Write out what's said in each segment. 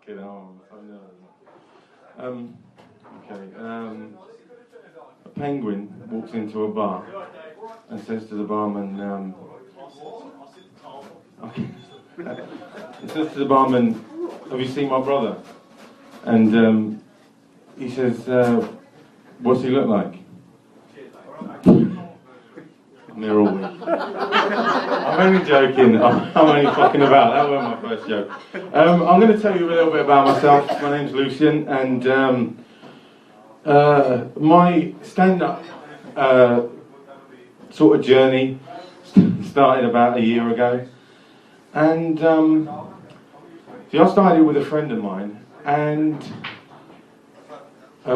Fucking hell, I'm so nervous. Okay. A penguin walks into a bar and says to the barman, okay. He says to the barman, "Have you seen my brother?" And he says, "What's he look like?" And they're all weak. I'm only joking. I'm only fucking about. That wasn't my first joke. I'm going to tell you a little bit about myself. My name's Lucien, and my stand-up sort of journey started about a year ago. And see, I started with a friend of mine, and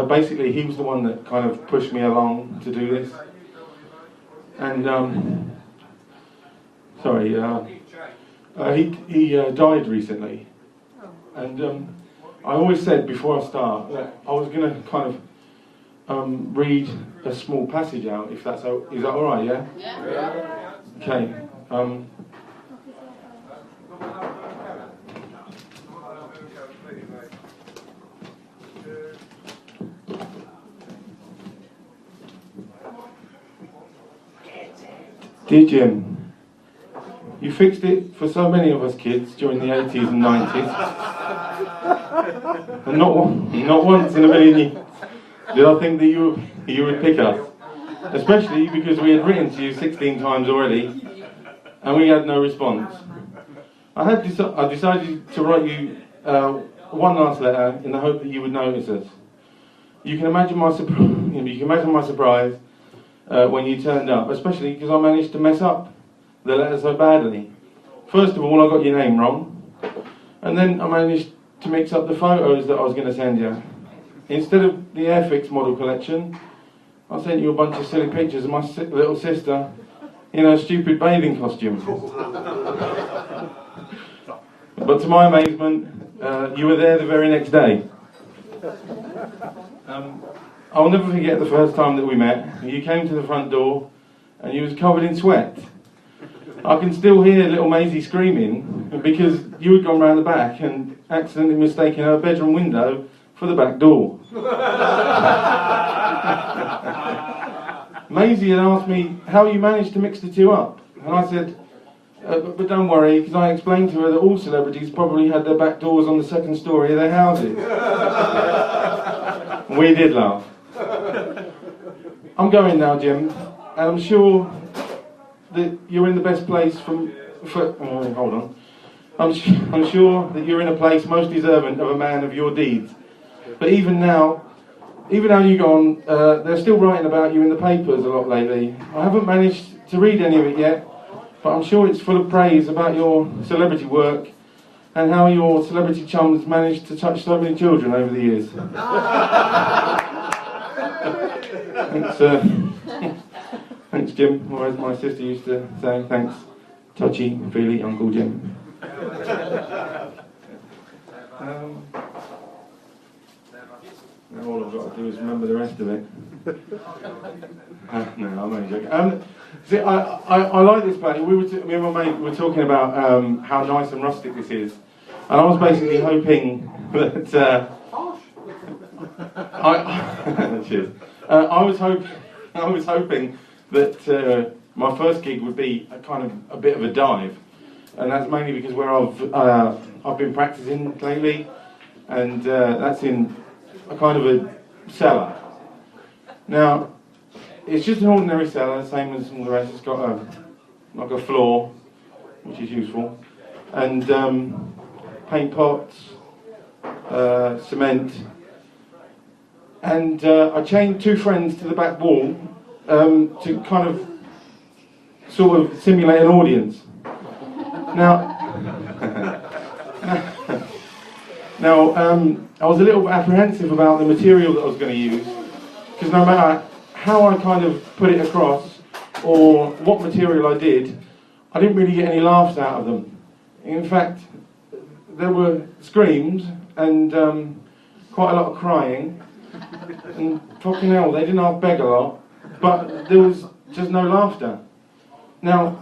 basically he was the one that kind of pushed me along to do this. And he died recently, and I always said before I start that I was going to kind of read a small passage out, if that's is that all right? Yeah. Yeah. Okay. Dear Jim, you fixed it for so many of us kids during the 80s and 90s, and not once in a million years did I think that you would pick us, especially because we had written to you 16 times already, and we had no response. I decided to write you one last letter in the hope that you would notice us. You can imagine my surprise when you turned up, especially because I managed to mess up the letter so badly. First of all, I got your name wrong, and then I managed to mix up the photos that I was going to send you. Instead of the Airfix model collection, I sent you a bunch of silly pictures of my little sister in her stupid bathing costume. But to my amazement, you were there the very next day. I'll never forget the first time that we met. You came to the front door and you was covered in sweat. I can still hear little Maisie screaming because you had gone round the back and accidentally mistaken her bedroom window for the back door. Maisie had asked me how you managed to mix the two up, and I said, but don't worry, because I explained to her that all celebrities probably had their back doors on the second story of their houses. We did laugh. I'm going now, Jim, and I'm sure that you're in the best place hold on. I'm sure that you're in a place most deserving of a man of your deeds. But even now you've gone, they're still writing about you in the papers a lot lately. I haven't managed to read any of it yet, but I'm sure it's full of praise about your celebrity work and how your celebrity chums managed to touch so many children over the years. Thanks, Jim, or as my sister used to say, thanks, touchy, feely, Uncle Jim. Now all I've got to do is remember the rest of it. No, I'm only joking. See, I like this place. Me and my mate were talking about how nice and rustic this is, and I was basically hoping that I was hoping that my first gig would be a bit of a dive, and that's mainly because where I've been practicing lately, and that's in a kind of a cellar. Now, it's just an ordinary cellar, same as all the rest. It's got a floor, which is useful, and paint pots, cement, and I chained two friends to the back wall to kind of sort of simulate an audience. Now, I was a little bit apprehensive about the material that I was going to use, because no matter how I kind of put it across, or what material I did, I didn't really get any laughs out of them. In fact, there were screams and quite a lot of crying, and fucking hell, they didn't half beg a lot, but there was just no laughter. Now,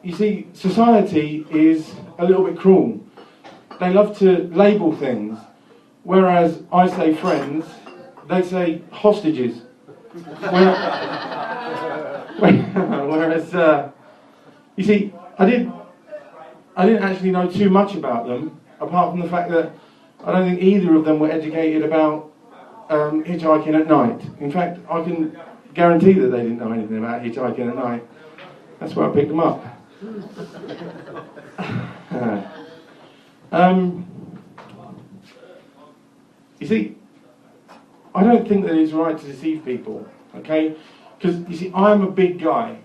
you see, society is a little bit cruel. they love to label things, whereas I say friends, they say hostages. Whereas, you see, I didn't actually know too much about them, apart from the fact that I don't think either of them were educated about hitchhiking at night. In fact, I can guarantee that they didn't know anything about hitchhiking at night. That's where I picked them up. You see, I don't think that it's right to deceive people, okay? Because, you see, I'm a big guy,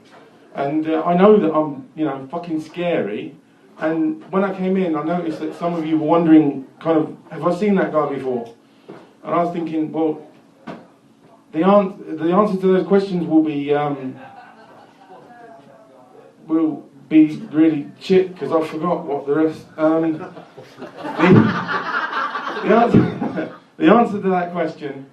and I know that I'm, fucking scary. And when I came in, I noticed that some of you were wondering, kind of, have I seen that guy before? And I was thinking, well, the answer to those questions will be really shit, because I forgot what the rest. The answer to that question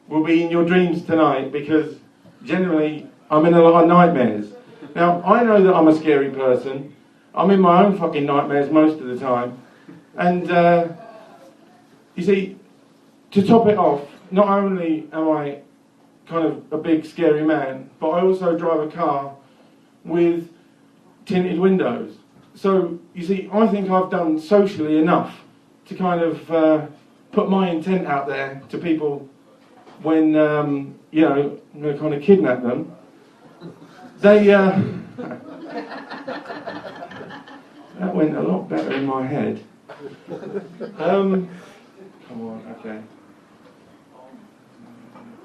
will be in your dreams tonight, because generally I'm in a lot of nightmares. Now, I know that I'm a scary person. I'm in my own fucking nightmares most of the time. And, you see, to top it off, not only am I kind of a big scary man, but I also drive a car with tinted windows. So, you see, I think I've done socially enough to kind of put my intent out there to people when, I'm going to kind of kidnap them. They, that went a lot better in my head. Come on, okay.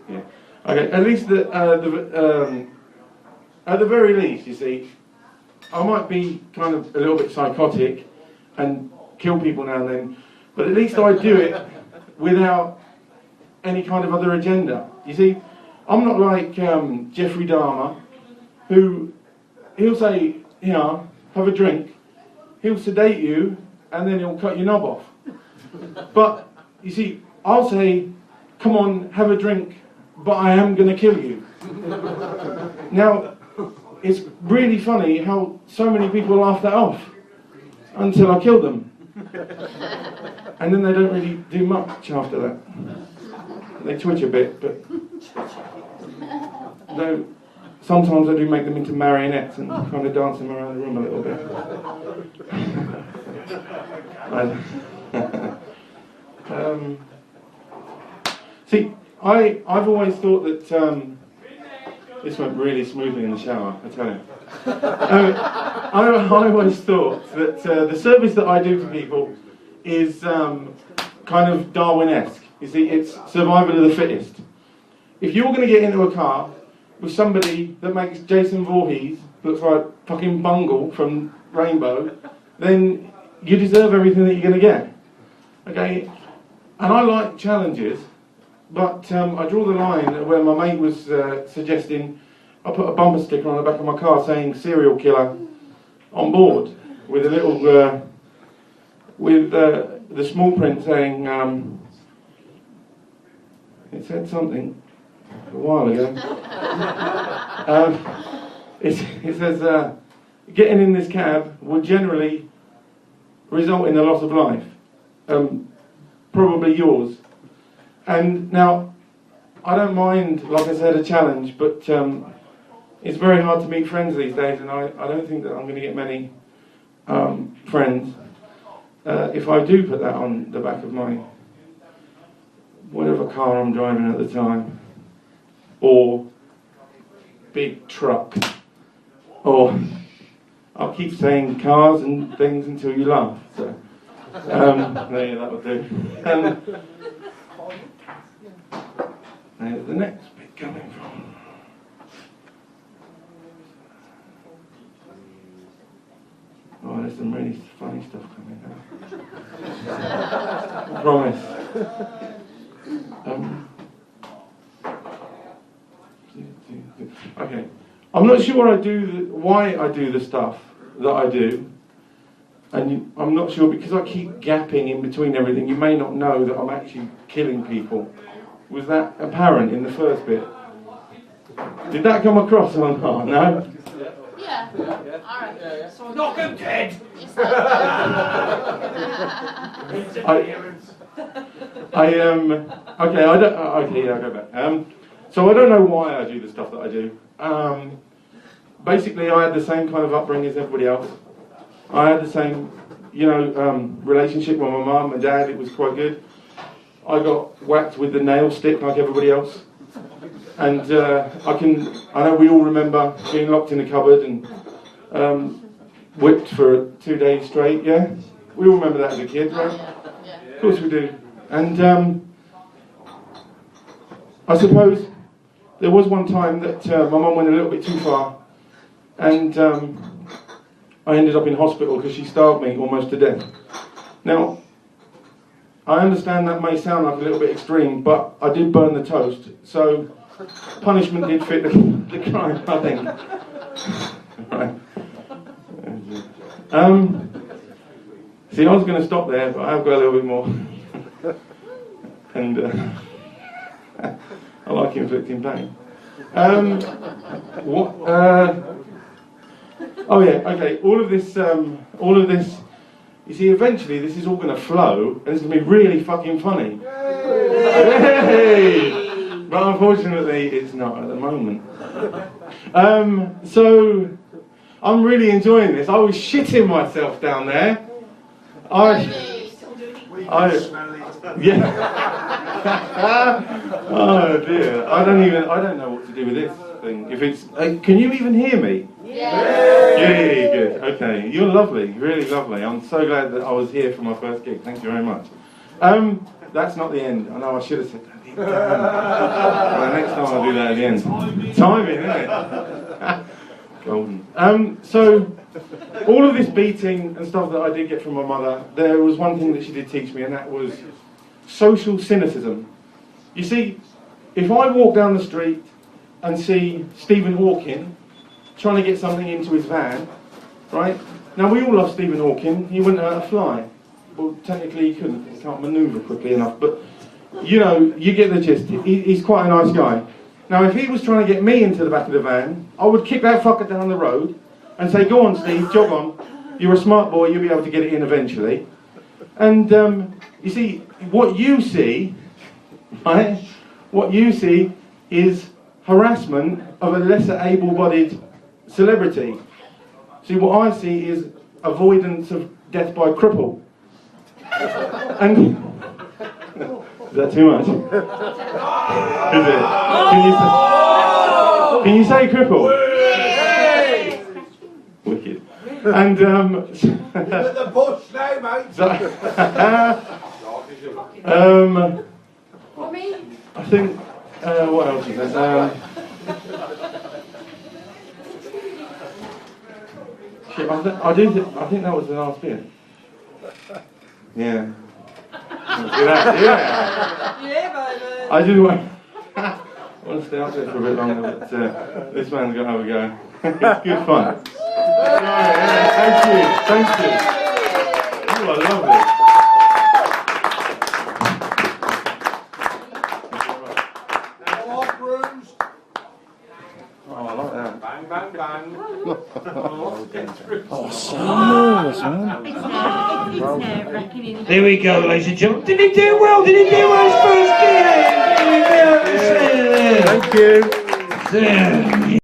Yeah. Okay, at least at the very least, you see, I might be kind of a little bit psychotic and kill people now and then, but at least I do it without any kind of other agenda. You see, I'm not like Jeffrey Dahmer, who he'll say, have a drink, he'll sedate you, and then he'll cut your knob off. But, you see, I'll say, come on, have a drink, but I am going to kill you. Now, it's really funny how so many people laugh that off until I kill them. And then they don't really do much after that. They twitch a bit, but no, sometimes I do make them into marionettes and kind of dance them around the room a little bit. See, I've always thought that this went really smoothly in the shower, I tell you. I always thought that the service that I do to people is kind of Darwin-esque. You see, it's survival of the fittest. If you're going to get into a car with somebody that makes Jason Voorhees looks like fucking Bungle from Rainbow, then you deserve everything that you're going to get. Okay? And I like challenges, but I draw the line where my mate was suggesting I put a bumper sticker on the back of my car saying serial killer on board, with a little, with the small print saying, it said something a while ago. It says, getting in this cab will generally result in the loss of life. Probably yours. And now, I don't mind, like I said, a challenge, but it's very hard to meet friends these days, and I don't think that I'm going to get many friends if I do put that on the back of my whatever car I'm driving at the time, or big truck, or I'll keep saying cars and things until you laugh. So, yeah, that'll do. There's the next bit coming from. Oh, there's some really funny stuff coming now. I promise. Okay. I'm not sure why I do the stuff that I do. And I'm not sure, because I keep gapping in between everything, you may not know that I'm actually killing people. Was that apparent in the first bit? Did that come across or not? No? Yeah. Knock him dead! Okay, I don't. Okay, yeah, I'll go back. So I don't know why I do the stuff that I do. Basically, I had the same kind of upbringing as everybody else. I had the same, relationship with my mum and dad. It was quite good. I got whacked with the nail stick like everybody else, and I know we all remember being locked in the cupboard and whipped for 2 days straight. Yeah, we all remember that as a kid, right? Of course we do. And I suppose there was one time that my mum went a little bit too far, and I ended up in hospital because she starved me almost to death. Now, I understand that may sound like a little bit extreme, but I did burn the toast, so punishment did fit the crime, I think. Right. See, I was going to stop there, but I've got a little bit more. And I like inflicting pain. Oh yeah, okay. All of this. You see, eventually this is all going to flow, and it's going to be really fucking funny. Hey! But unfortunately, it's not at the moment. So I'm really enjoying this. I was shitting myself down there. Yeah. Oh dear. I don't know what to do with this thing. If it's, can you even hear me? Yeah. Yeah, good. Okay. You're lovely, really lovely. I'm so glad that I was here for my first gig. Thank you very much. That's not the end. I know I should have said that. Well, next time I'll do that at the end. Timing, isn't it? Golden. So, all of this beating and stuff that I did get from my mother, there was one thing that she did teach me, and that was social cynicism. You see, if I walk down the street and see Stephen Hawking trying to get something into his van, right? Now, we all love Stephen Hawking. He wouldn't hurt a fly. Well, technically he couldn't. He can't manoeuvre quickly enough, but, you get the gist. He's quite a nice guy. Now, if he was trying to get me into the back of the van, I would kick that fucker down the road and say, go on, Steve, jog on. You're a smart boy, you'll be able to get it in eventually. And, you see, what you see, right, what you see is harassment of a lesser able-bodied celebrity. See, what I see is avoidance of death by cripple. And is that too much? Is it? Can you say cripple? Wicked. And the bush now, mate. I think what else is there? I think that was the last bit. Yeah. Yeah, baby. I just want to stay up there for a bit longer, but this man's got to have a go. It's good fun. Yeah, thank you. Oh, I love it. Oh, I like that. Bang, bang, bang. Oh, so nervous, man. It's nerve-wracking. There we go, ladies and gentlemen. Did he do well? Did he do well his first gig? Thank you. There.